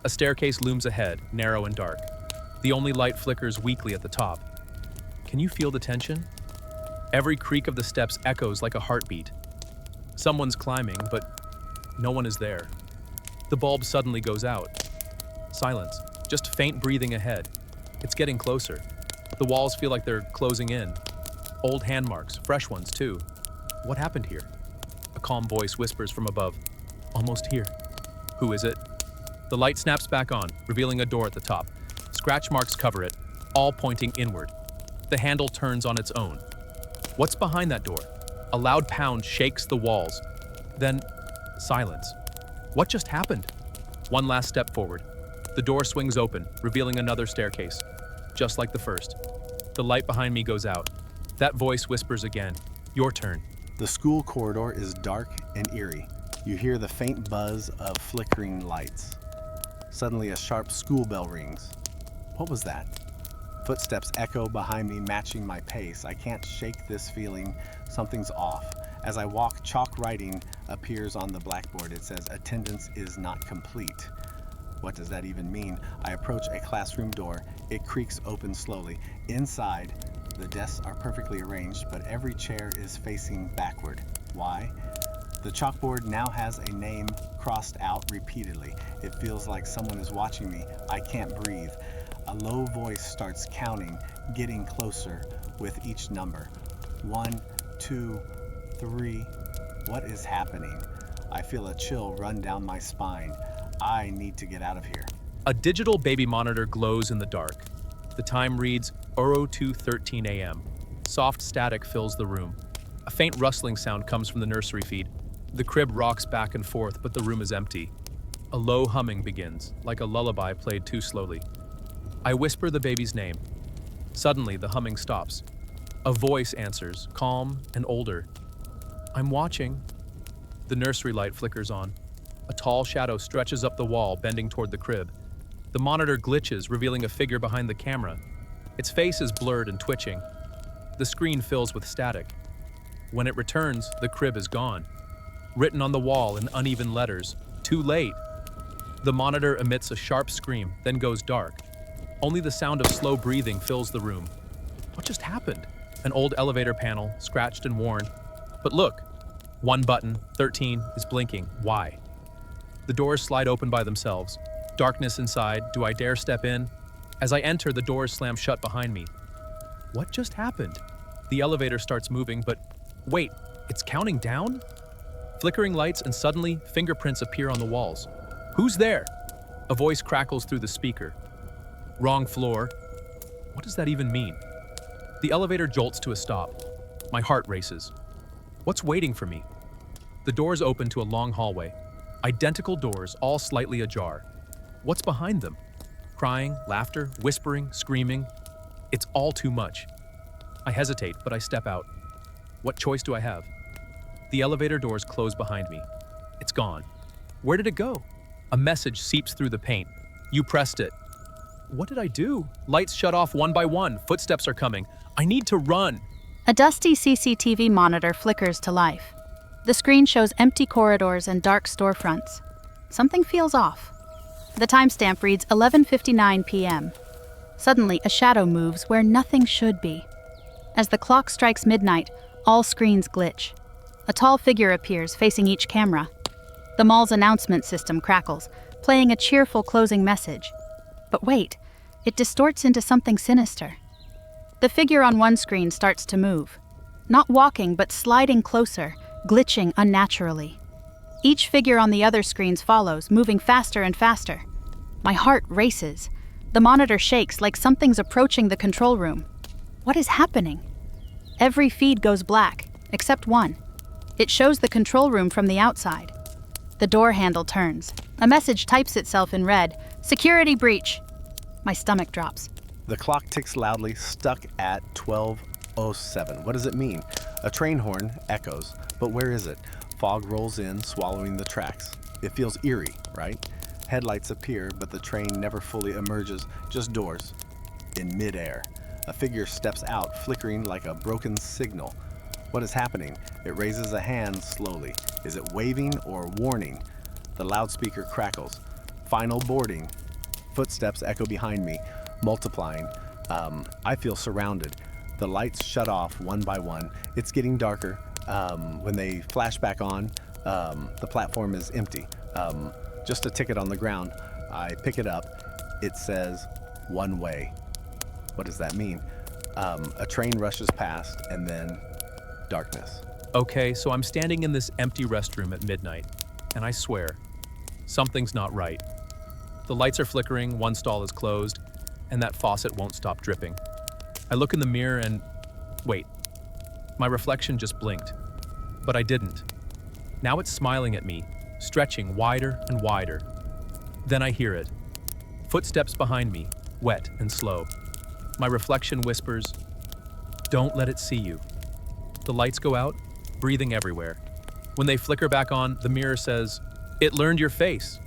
A staircase looms ahead, narrow and dark. The only light flickers weakly at the top. Can you feel the tension? Every creak of the steps echoes like a heartbeat. Someone's climbing, but no one is there. The bulb suddenly goes out. Silence, just faint breathing ahead. It's getting closer. The walls feel like they're closing in. Old hand marks, fresh ones too. What happened here? A calm voice whispers from above. Almost here. Who is it? The light snaps back on, revealing a door at the top. Scratch marks cover it, all pointing inward. The handle turns on its own. What's behind that door? A loud pound shakes the walls. Then, silence. What just happened? One last step forward. The door swings open, revealing another staircase. Just like the first. The light behind me goes out. That voice whispers again. Your turn. The school corridor is dark and eerie. You hear the faint buzz of flickering lights. Suddenly, a sharp school bell rings. What was that? Footsteps echo behind me, matching my pace. I can't shake this feeling. Something's off. As I walk, chalk writing appears on the blackboard. It says, "Attendance is not complete." What does that even mean? I approach a classroom door. It creaks open slowly. Inside, the desks are perfectly arranged, but every chair is facing backward. Why? The chalkboard now has a name crossed out repeatedly. It feels like someone is watching me. I can't breathe. A low voice starts counting, getting closer with each number. 1, 2, 3. What is happening? I feel a chill run down my spine. I need to get out of here. A digital baby monitor glows in the dark. The time reads 02:13 a.m. Soft static fills the room. A faint rustling sound comes from the nursery feed. The crib rocks back and forth, but the room is empty. A low humming begins, like a lullaby played too slowly. I whisper the baby's name. Suddenly, the humming stops. A voice answers, calm and older. I'm watching. The nursery light flickers on. A tall shadow stretches up the wall, bending toward the crib. The monitor glitches, revealing a figure behind the camera. Its face is blurred and twitching. The screen fills with static. When it returns, the crib is gone. Written on the wall in uneven letters, "Too late." The monitor emits a sharp scream, then goes dark. Only the sound of slow breathing fills the room. What just happened? An old elevator panel, scratched and worn. But look, one button, 13, is blinking. Why? The doors slide open by themselves. Darkness inside. Do I dare step in? As I enter, the doors slam shut behind me. What just happened? The elevator starts moving, but wait, it's counting down? Flickering lights, and suddenly, fingerprints appear on the walls. Who's there? A voice crackles through the speaker. Wrong floor. What does that even mean? The elevator jolts to a stop. My heart races. What's waiting for me? The doors open to a long hallway. Identical doors, all slightly ajar. What's behind them? Crying, laughter, whispering, screaming. It's all too much. I hesitate, but I step out. What choice do I have? The elevator doors close behind me. It's gone. Where did it go? A message seeps through the paint. You pressed it. What did I do? Lights shut off one by one. Footsteps are coming. I need to run. A dusty CCTV monitor flickers to life. The screen shows empty corridors and dark storefronts. Something feels off. The timestamp reads 11:59 p.m. Suddenly, a shadow moves where nothing should be. As the clock strikes midnight, all screens glitch. A tall figure appears, facing each camera. The mall's announcement system crackles, playing a cheerful closing message. But wait, it distorts into something sinister. The figure on one screen starts to move. Not walking, but sliding closer, glitching unnaturally. Each figure on the other screens follows, moving faster and faster. My heart races. The monitor shakes like something's approaching the control room. What is happening? Every feed goes black, except one. It shows the control room from the outside. The door handle turns. A message types itself in red. Security breach. My stomach drops. The clock ticks loudly, stuck at 12:07. What does it mean? A train horn echoes, but where is it? Fog rolls in, swallowing the tracks. It feels eerie, right? Headlights appear, but the train never fully emerges, just doors. In midair, a figure steps out, flickering like a broken signal. What is happening? It raises a hand slowly. Is it waving or warning? The loudspeaker crackles. Final boarding. Footsteps echo behind me, multiplying. I feel surrounded. The lights shut off one by one. It's getting darker. When they flash back on, the platform is empty. Just a ticket on the ground. I pick it up. It says, one way. What does that mean? A train rushes past, and then darkness. Okay, so I'm standing in this empty restroom at midnight, and I swear, something's not right. The lights are flickering, one stall is closed, and that faucet won't stop dripping. I look in the mirror and... wait. My reflection just blinked. But I didn't. Now it's smiling at me, stretching wider and wider. Then I hear it. Footsteps behind me, wet and slow. My reflection whispers, "Don't let it see you." The lights go out, breathing everywhere. When they flicker back on, the mirror says, "It learned your face."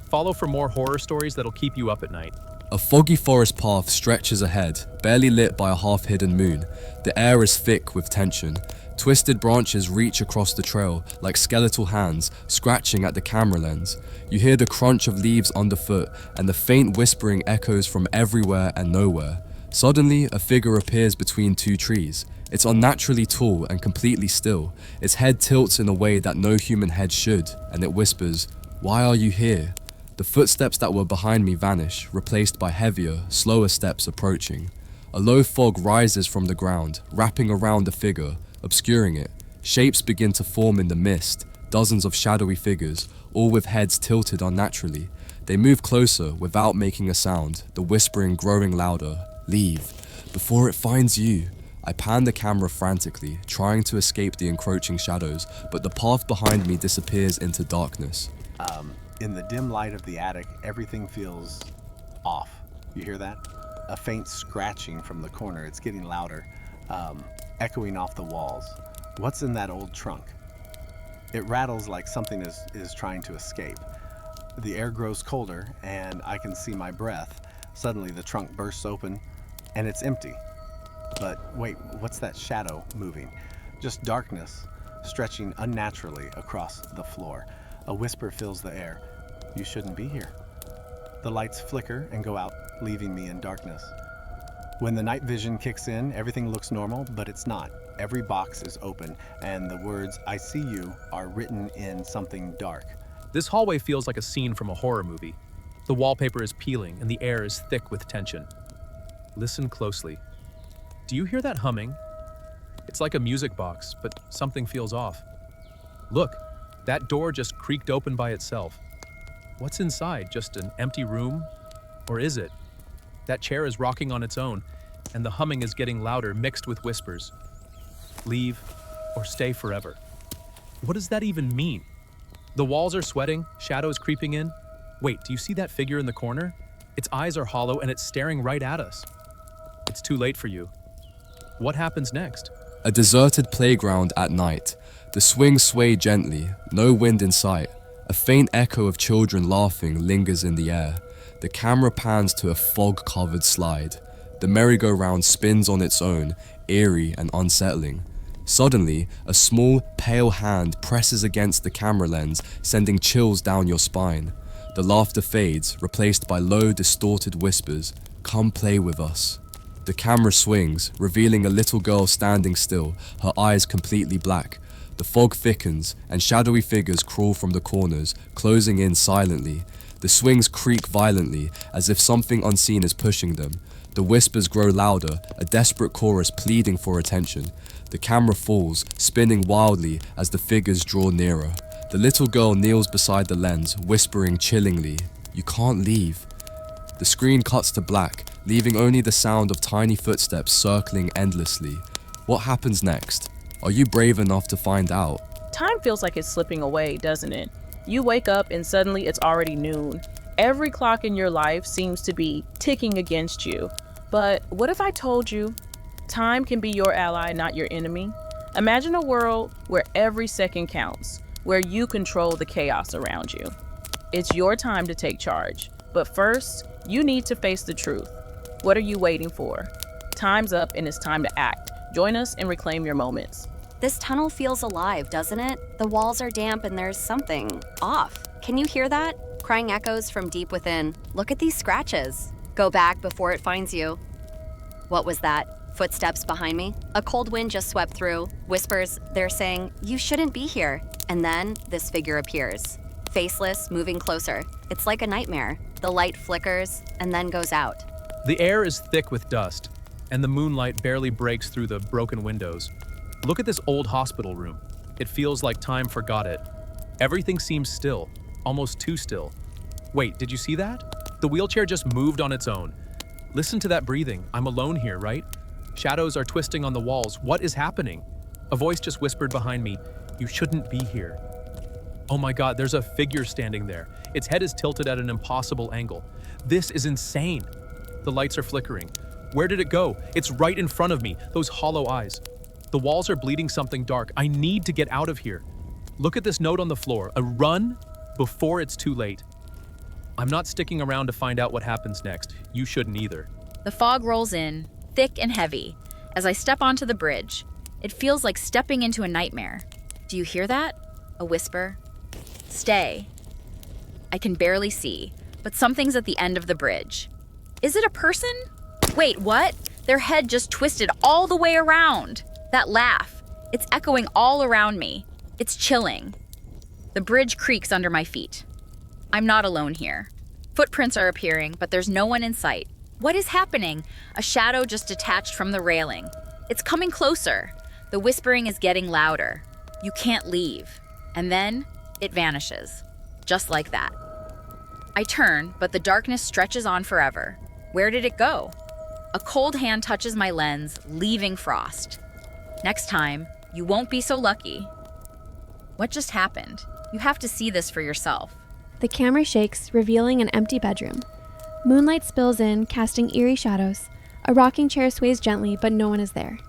Follow for more horror stories that'll keep you up at night. A foggy forest path stretches ahead, barely lit by a half-hidden moon. The air is thick with tension. Twisted branches reach across the trail like skeletal hands scratching at the camera lens. You hear the crunch of leaves underfoot, and the faint whispering echoes from everywhere and nowhere. Suddenly, a figure appears between two trees. It's unnaturally tall and completely still. Its head tilts in a way that no human head should, and it whispers, "Why are you here?" The footsteps that were behind me vanish, replaced by heavier, slower steps approaching. A low fog rises from the ground, wrapping around the figure, obscuring it. Shapes begin to form in the mist, dozens of shadowy figures, all with heads tilted unnaturally. They move closer without making a sound, the whispering growing louder. "Leave, before it finds you." I pan the camera frantically, trying to escape the encroaching shadows, but the path behind me disappears into darkness. In the dim light of the attic, everything feels off. You hear that? A faint scratching from the corner. It's getting louder, echoing off the walls. What's in that old trunk? It rattles like something is trying to escape. The air grows colder, and I can see my breath. Suddenly, the trunk bursts open, and it's empty. But wait, what's that shadow moving? Just darkness, stretching unnaturally across the floor. A whisper fills the air. "You shouldn't be here." The lights flicker and go out, leaving me in darkness. When the night vision kicks in, everything looks normal, but it's not. Every box is open, and the words, "I see you," are written in something dark. This hallway feels like a scene from a horror movie. The wallpaper is peeling, and the air is thick with tension. Listen closely. Do you hear that humming? It's like a music box, but something feels off. Look, that door just creaked open by itself. What's inside? Just an empty room? Or is it? That chair is rocking on its own, and the humming is getting louder, mixed with whispers. Leave or stay forever. What does that even mean? The walls are sweating, shadows creeping in. Wait, do you see that figure in the corner? Its eyes are hollow and it's staring right at us. It's too late for you. What happens next? A deserted playground at night. The swings sway gently, no wind in sight. A faint echo of children laughing lingers in the air. The camera pans to a fog-covered slide. The merry-go-round spins on its own, eerie and unsettling. Suddenly, a small, pale hand presses against the camera lens, sending chills down your spine. The laughter fades, replaced by low, distorted whispers. "Come play with us." The camera swings, revealing a little girl standing still, her eyes completely black. The fog thickens, and shadowy figures crawl from the corners, closing in silently. The swings creak violently, as if something unseen is pushing them. The whispers grow louder, a desperate chorus pleading for attention. The camera falls, spinning wildly as the figures draw nearer. The little girl kneels beside the lens, whispering chillingly, "You can't leave." The screen cuts to black, leaving only the sound of tiny footsteps circling endlessly. What happens next? Are you brave enough to find out? Time feels like it's slipping away, doesn't it? You wake up and suddenly it's already noon. Every clock in your life seems to be ticking against you. But what if I told you time can be your ally, not your enemy? Imagine a world where every second counts, where you control the chaos around you. It's your time to take charge. But first, you need to face the truth. What are you waiting for? Time's up and it's time to act. Join us and reclaim your moments. This tunnel feels alive, doesn't it? The walls are damp and there's something off. Can you hear that? crying echoes from deep within. Look at these scratches. Go back before it finds you. What was that? Footsteps behind me? A cold wind just swept through. Whispers, they're saying, you shouldn't be here. And then this figure appears. Faceless, moving closer. It's like a nightmare. The light flickers and then goes out. The air is thick with dust, and the moonlight barely breaks through the broken windows. Look at this old hospital room. It feels like time forgot it. Everything seems still, almost too still. Wait, did you see that? The wheelchair just moved on its own. Listen to that breathing. I'm alone here, right? Shadows are twisting on the walls. What is happening? A voice just whispered behind me, you shouldn't be here. Oh my God, there's a figure standing there. Its head is tilted at an impossible angle. This is insane. The lights are flickering. Where did it go? It's right in front of me, those hollow eyes. The walls are bleeding something dark. I need to get out of here. Look at this note on the floor. A run before it's too late. I'm not sticking around to find out what happens next. You shouldn't either. The fog rolls in, thick and heavy. As I step onto the bridge, it feels like stepping into a nightmare. Do you hear that? A whisper. Stay. I can barely see, but something's at the end of the bridge. Is it a person? Wait, what? Their head just twisted all the way around. That laugh, it's echoing all around me. It's chilling. The bridge creaks under my feet. I'm not alone here. Footprints are appearing, but there's no one in sight. What is happening? A shadow just detached from the railing. It's coming closer. The whispering is getting louder. You can't leave. And then it vanishes. Just like that. I turn, but the darkness stretches on forever. Where did it go? A cold hand touches my lens, leaving frost. Next time, you won't be so lucky. What just happened? You have to see this for yourself. The camera shakes, revealing an empty bedroom. Moonlight spills in, casting eerie shadows. A rocking chair sways gently, but no one is there.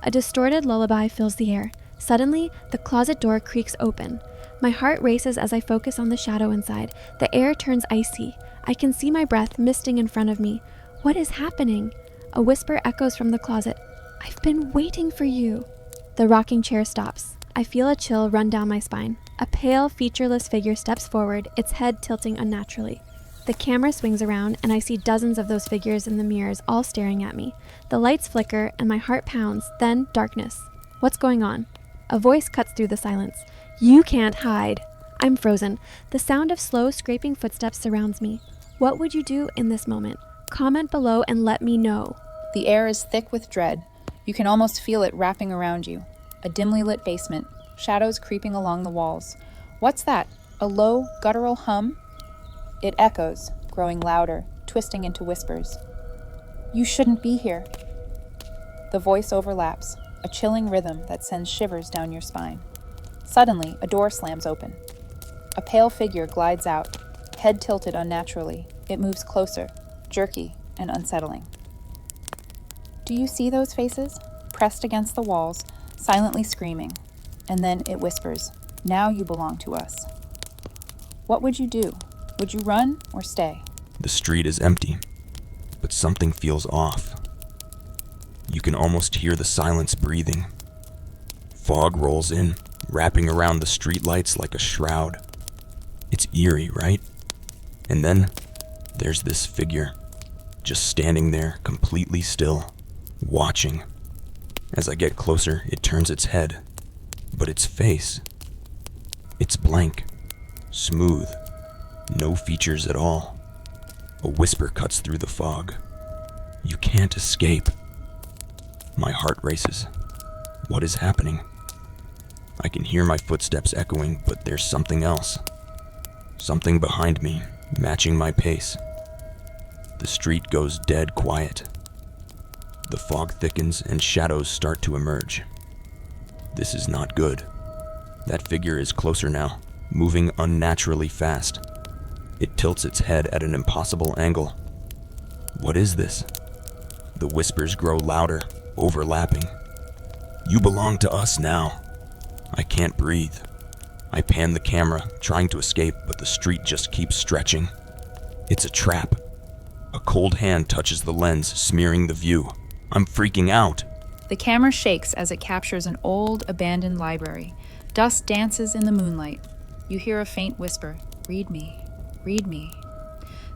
A distorted lullaby fills the air. Suddenly, the closet door creaks open. My heart races as I focus on the shadow inside. The air turns icy. I can see my breath misting in front of me. What is happening? A whisper echoes from the closet. I've been waiting for you. The rocking chair stops. I feel a chill run down my spine. A pale, featureless figure steps forward, its head tilting unnaturally. The camera swings around, and I see dozens of those figures in the mirrors, all staring at me. The lights flicker, and my heart pounds, then darkness. What's going on? A voice cuts through the silence. You can't hide. I'm frozen. The sound of slow, scraping footsteps surrounds me. What would you do in this moment? Comment below and let me know. The air is thick with dread. You can almost feel it wrapping around you. A dimly lit basement, shadows creeping along the walls. What's that? A low, guttural hum? It echoes, growing louder, twisting into whispers. You shouldn't be here. The voice overlaps, a chilling rhythm that sends shivers down your spine. Suddenly, a door slams open. A pale figure glides out, head tilted unnaturally. It moves closer, jerky and unsettling. Do you see those faces? Pressed against the walls, silently screaming. And then it whispers, now you belong to us. What would you do? Would you run or stay? The street is empty, but something feels off. You can almost hear the silence breathing. Fog rolls in, wrapping around the streetlights like a shroud. It's eerie, right? And then there's this figure, just standing there, completely still, watching. As I get closer, it turns its head, but its face, it's blank, smooth, no features at all. A whisper cuts through the fog. You can't escape. My heart races. What is happening? I can hear my footsteps echoing, but there's something else. Something behind me, matching my pace. The street goes dead quiet. The fog thickens and shadows start to emerge. This is not good. That figure is closer now, moving unnaturally fast. It tilts its head at an impossible angle. What is this? The whispers grow louder, overlapping. You belong to us now. I can't breathe. I pan the camera, trying to escape, but the street just keeps stretching. It's a trap. A cold hand touches the lens, smearing the view. I'm freaking out. The camera shakes as it captures an old, abandoned library. Dust dances in the moonlight. You hear a faint whisper, read me. Read me.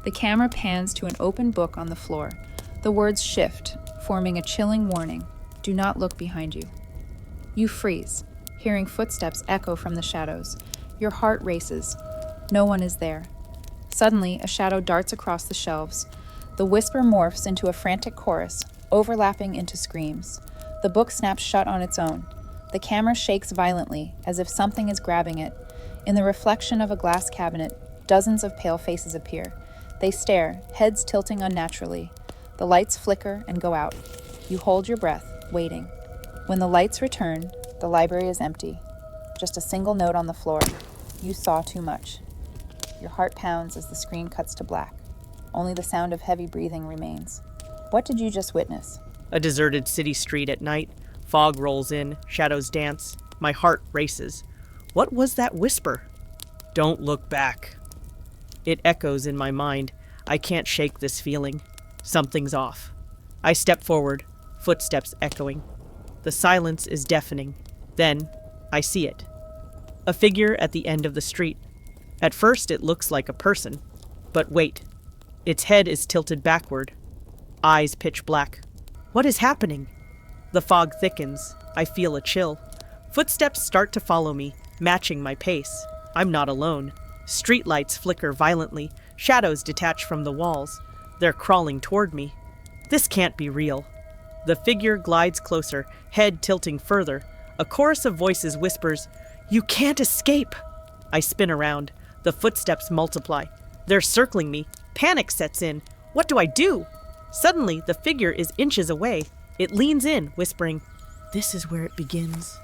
The camera pans to an open book on the floor. The words shift, forming a chilling warning. Do not look behind you. You freeze, hearing footsteps echo from the shadows. Your heart races. No one is there. Suddenly, a shadow darts across the shelves. The whisper morphs into a frantic chorus, overlapping into screams. The book snaps shut on its own. The camera shakes violently, as if something is grabbing it. In the reflection of a glass cabinet, dozens of pale faces appear. They stare, heads tilting unnaturally. The lights flicker and go out. You hold your breath, waiting. When the lights return, the library is empty. Just a single note on the floor. You saw too much. Your heart pounds as the screen cuts to black. Only the sound of heavy breathing remains. What did you just witness? A deserted city street at night. Fog rolls in, shadows dance. My heart races. What was that whisper? Don't look back. It echoes in my mind. I can't shake this feeling. Something's off. I step forward, footsteps echoing. The silence is deafening. Then, I see it. A figure at the end of the street. At first, it looks like a person. But wait. Its head is tilted backward. Eyes pitch black. What is happening? The fog thickens. I feel a chill. Footsteps start to follow me, matching my pace. I'm not alone. Streetlights flicker violently. Shadows detach from the walls. They're crawling toward me. This can't be real. The figure glides closer, head tilting further. A chorus of voices whispers, "You can't escape!" I spin around. The footsteps multiply. They're circling me. Panic sets in. What do I do? Suddenly, the figure is inches away. It leans in, whispering, "This is where it begins."